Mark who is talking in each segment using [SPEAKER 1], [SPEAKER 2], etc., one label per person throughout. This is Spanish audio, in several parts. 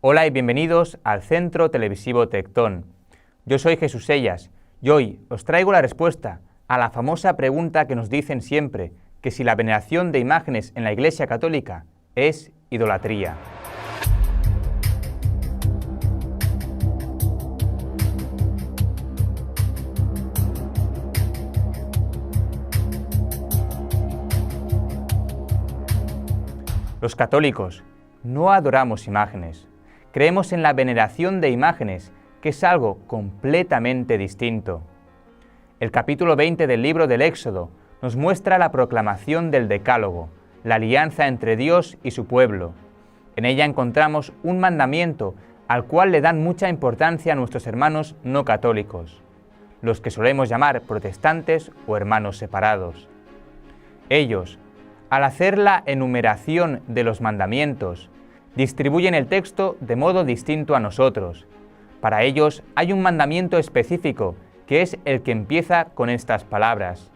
[SPEAKER 1] Hola y bienvenidos al Centro Televisivo Tectón. Yo soy Jesús Sellas y hoy os traigo la respuesta a la famosa pregunta que nos dicen siempre, que si la veneración de imágenes en la Iglesia Católica es idolatría. Los católicos no adoramos imágenes. Creemos en la veneración de imágenes, que es algo completamente distinto. El capítulo 20 del libro del Éxodo nos muestra la proclamación del Decálogo, la alianza entre Dios y su pueblo. En ella encontramos un mandamiento al cual le dan mucha importancia a nuestros hermanos no católicos, los que solemos llamar protestantes o hermanos separados. Ellos, al hacer la enumeración de los mandamientos, distribuyen el texto de modo distinto a nosotros. Para ellos hay un mandamiento específico, que es el que empieza con estas palabras: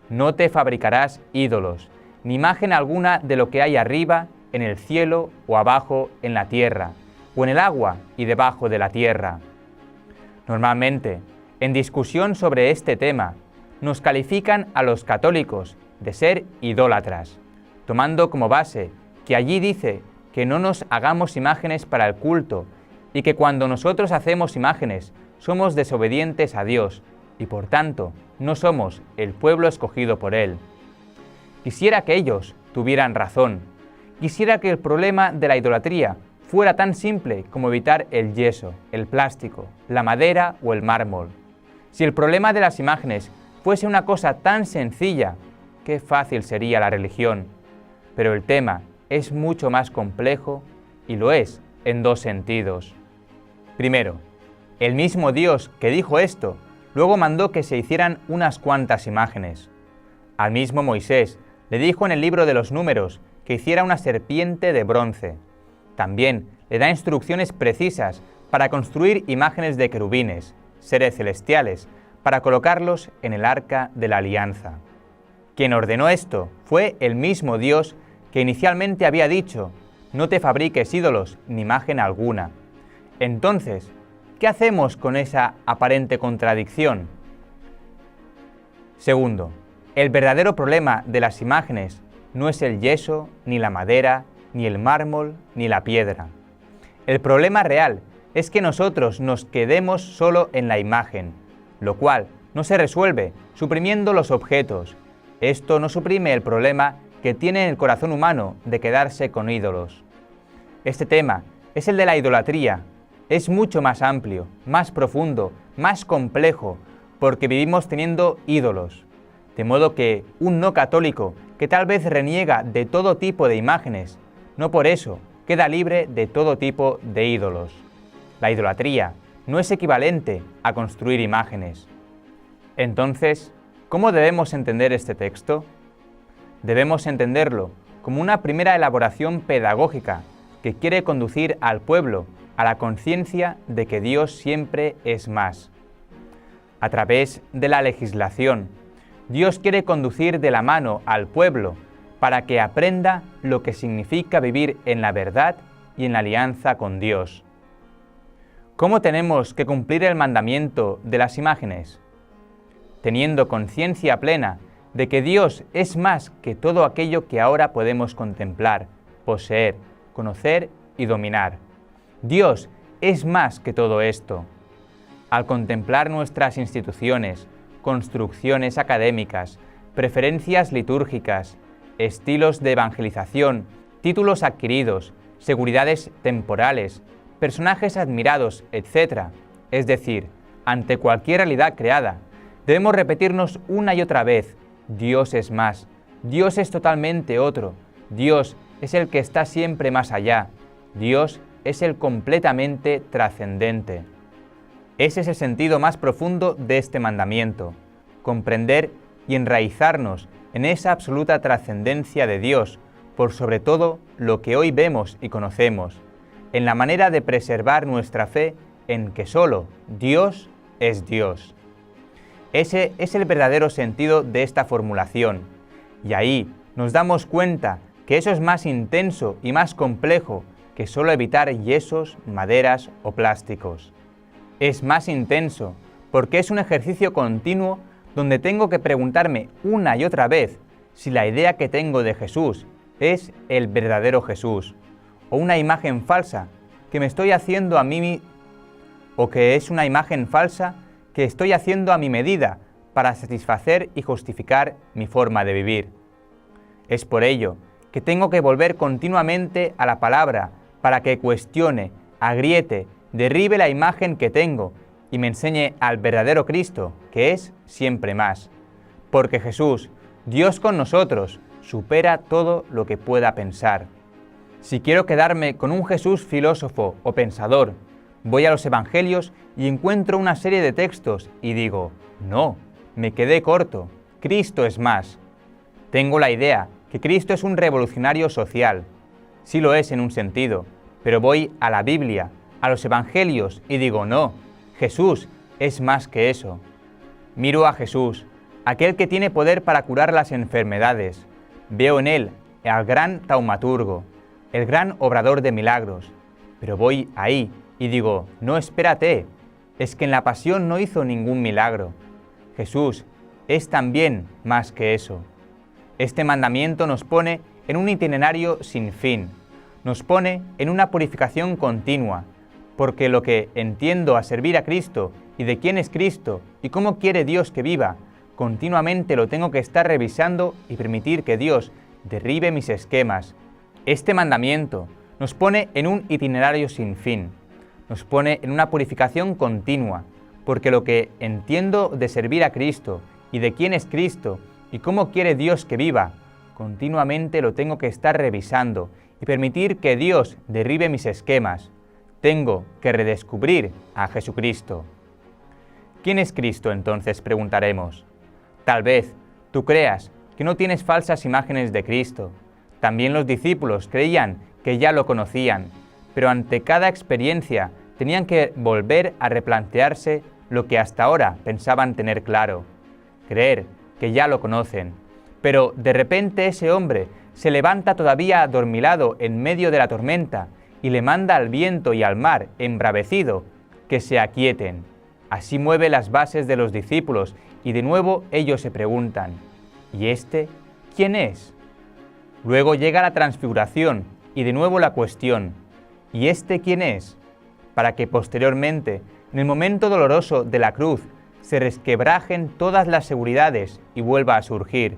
[SPEAKER 1] no te fabricarás ídolos, ni imagen alguna de lo que hay arriba, en el cielo o abajo en la tierra, o en el agua y debajo de la tierra. Normalmente, en discusión sobre este tema, nos califican a los católicos de ser idólatras, tomando como base que allí dice que no nos hagamos imágenes para el culto y que cuando nosotros hacemos imágenes somos desobedientes a Dios y por tanto no somos el pueblo escogido por Él. Quisiera que ellos tuvieran razón. Quisiera que el problema de la idolatría fuera tan simple como evitar el yeso, el plástico, la madera o el mármol. Si el problema de las imágenes fuese una cosa tan sencilla, qué fácil sería la religión. Pero el tema es mucho más complejo y lo es en dos sentidos. Primero, el mismo Dios que dijo esto, luego mandó que se hicieran unas cuantas imágenes. Al mismo Moisés le dijo en el libro de los Números que hiciera una serpiente de bronce. También le da instrucciones precisas para construir imágenes de querubines, seres celestiales, para colocarlos en el arca de la alianza. Quien ordenó esto fue el mismo Dios que inicialmente había dicho: no te fabriques ídolos ni imagen alguna. Entonces, ¿qué hacemos con esa aparente contradicción? Segundo, el verdadero problema de las imágenes no es el yeso, ni la madera, ni el mármol, ni la piedra. El problema real es que nosotros nos quedemos solo en la imagen, lo cual no se resuelve suprimiendo los objetos. Esto no suprime el problema que tiene el corazón humano de quedarse con ídolos. Este tema es el de la idolatría. Es mucho más amplio, más profundo, más complejo, porque vivimos teniendo ídolos. De modo que un no católico que tal vez reniega de todo tipo de imágenes, no por eso queda libre de todo tipo de ídolos. La idolatría no es equivalente a construir imágenes. Entonces, ¿cómo debemos entender este texto? Debemos entenderlo como una primera elaboración pedagógica que quiere conducir al pueblo a la conciencia de que Dios siempre es más. A través de la legislación, Dios quiere conducir de la mano al pueblo para que aprenda lo que significa vivir en la verdad y en la alianza con Dios. ¿Cómo tenemos que cumplir el mandamiento de las imágenes? Teniendo conciencia plena de que Dios es más que todo aquello que ahora podemos contemplar, poseer, conocer y dominar. Dios es más que todo esto. Al contemplar nuestras instituciones, construcciones académicas, preferencias litúrgicas, estilos de evangelización, títulos adquiridos, seguridades temporales, personajes admirados, etc., es decir, ante cualquier realidad creada, debemos repetirnos una y otra vez: Dios es más, Dios es totalmente otro, Dios es el que está siempre más allá, Dios es el completamente trascendente. Ese es el sentido más profundo de este mandamiento: comprender y enraizarnos en esa absoluta trascendencia de Dios, por sobre todo lo que hoy vemos y conocemos, en la manera de preservar nuestra fe en que solo Dios es Dios. Ese es el verdadero sentido de esta formulación, y ahí nos damos cuenta que eso es más intenso y más complejo que solo evitar yesos, maderas o plásticos. Es más intenso porque es un ejercicio continuo donde tengo que preguntarme una y otra vez si la idea que tengo de Jesús es el verdadero Jesús, o una imagen falsa que me estoy haciendo a mí, o que es una imagen falsa que estoy haciendo a mi medida para satisfacer y justificar mi forma de vivir. Es por ello que tengo que volver continuamente a la palabra para que cuestione, agriete, derribe la imagen que tengo y me enseñe al verdadero Cristo, que es siempre más. Porque Jesús, Dios con nosotros, supera todo lo que pueda pensar. Si quiero quedarme con un Jesús filósofo o pensador, voy a los Evangelios y encuentro una serie de textos y digo, no, me quedé corto, Cristo es más. Tengo la idea que Cristo es un revolucionario social. Sí lo es en un sentido, pero voy a la Biblia, a los Evangelios y digo, no, Jesús es más que eso. Miro a Jesús, aquel que tiene poder para curar las enfermedades. Veo en él al gran taumaturgo, el gran obrador de milagros. Pero voy ahí y digo, no, espérate, es que en la pasión no hizo ningún milagro. Jesús es también más que eso. Este mandamiento nos pone en un itinerario sin fin, nos pone en una purificación continua, porque lo que entiendo a servir a Cristo y de quién es Cristo y cómo quiere Dios que viva, continuamente lo tengo que estar revisando y permitir que Dios derribe mis esquemas. Este mandamiento nos pone en un itinerario sin fin, nos pone en una purificación continua, porque lo que entiendo de servir a Cristo y de quién es Cristo y cómo quiere Dios que viva, continuamente lo tengo que estar revisando y permitir que Dios derribe mis esquemas. Tengo que redescubrir a Jesucristo. ¿Quién es Cristo entonces?, preguntaremos. Tal vez tú creas que no tienes falsas imágenes de Cristo. También los discípulos creían que ya lo conocían, pero ante cada experiencia tenían que volver a replantearse lo que hasta ahora pensaban tener claro, creer que ya lo conocen. Pero de repente ese hombre se levanta todavía adormilado en medio de la tormenta y le manda al viento y al mar, embravecido, que se aquieten. Así mueve las bases de los discípulos y de nuevo ellos se preguntan, ¿y este quién es? Luego llega la transfiguración y de nuevo la cuestión, ¿y este quién es? Para que posteriormente, en el momento doloroso de la cruz, se resquebrajen todas las seguridades y vuelva a surgir.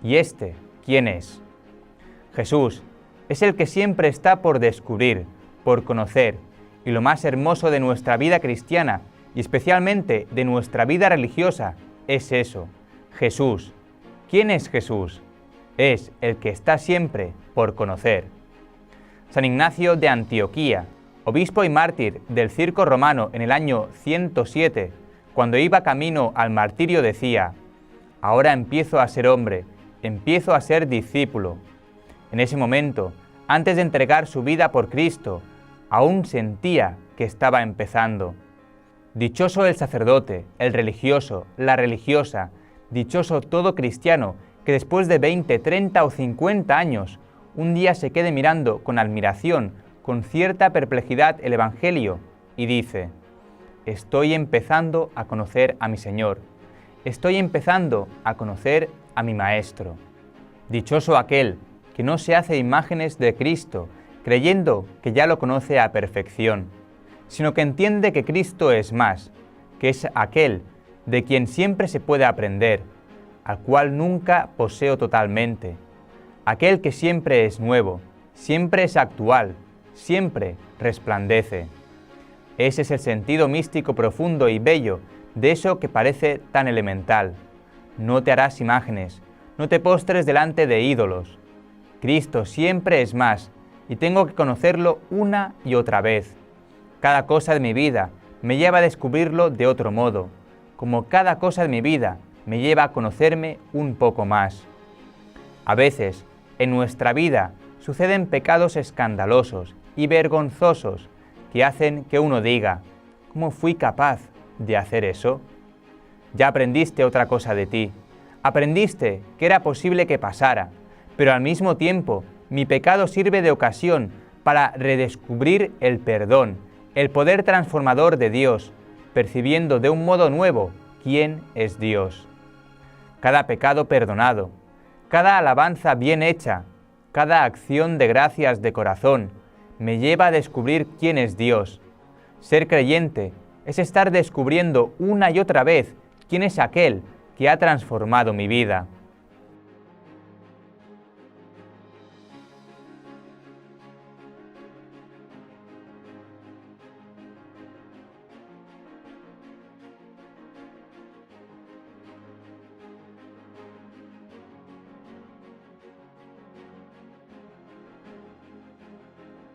[SPEAKER 1] ¿Y este quién es? Jesús es el que siempre está por descubrir, por conocer, y lo más hermoso de nuestra vida cristiana, y especialmente de nuestra vida religiosa, es eso, Jesús. ¿Quién es Jesús? Es el que está siempre por conocer. San Ignacio de Antioquía, obispo y mártir del circo romano en el año 107, cuando iba camino al martirio decía, ahora empiezo a ser hombre, empiezo a ser discípulo. En ese momento, antes de entregar su vida por Cristo, aún sentía que estaba empezando. Dichoso el sacerdote, el religioso, la religiosa, dichoso todo cristiano que después de 20, 30 o 50 años, un día se quede mirando con admiración, con cierta perplejidad el Evangelio y dice, estoy empezando a conocer a mi Señor, estoy empezando a conocer a mi Maestro. Dichoso aquel que no se hace imágenes de Cristo, creyendo que ya lo conoce a perfección, sino que entiende que Cristo es más, que es aquel de quien siempre se puede aprender, al cual nunca poseo totalmente, aquel que siempre es nuevo, siempre es actual, siempre resplandece. Ese es el sentido místico profundo y bello de eso que parece tan elemental. No te harás imágenes, no te postres delante de ídolos. Cristo siempre es más, y tengo que conocerlo una y otra vez. Cada cosa de mi vida me lleva a descubrirlo de otro modo, como cada cosa de mi vida me lleva a conocerme un poco más. A veces, en nuestra vida, suceden pecados escandalosos y vergonzosos que hacen que uno diga, ¿cómo fui capaz de hacer eso? Ya aprendiste otra cosa de ti, aprendiste que era posible que pasara, pero al mismo tiempo mi pecado sirve de ocasión para redescubrir el perdón, el poder transformador de Dios, percibiendo de un modo nuevo quién es Dios. Cada pecado perdonado, cada alabanza bien hecha, cada acción de gracias de corazón, me lleva a descubrir quién es Dios. Ser creyente es estar descubriendo una y otra vez quién es aquel que ha transformado mi vida.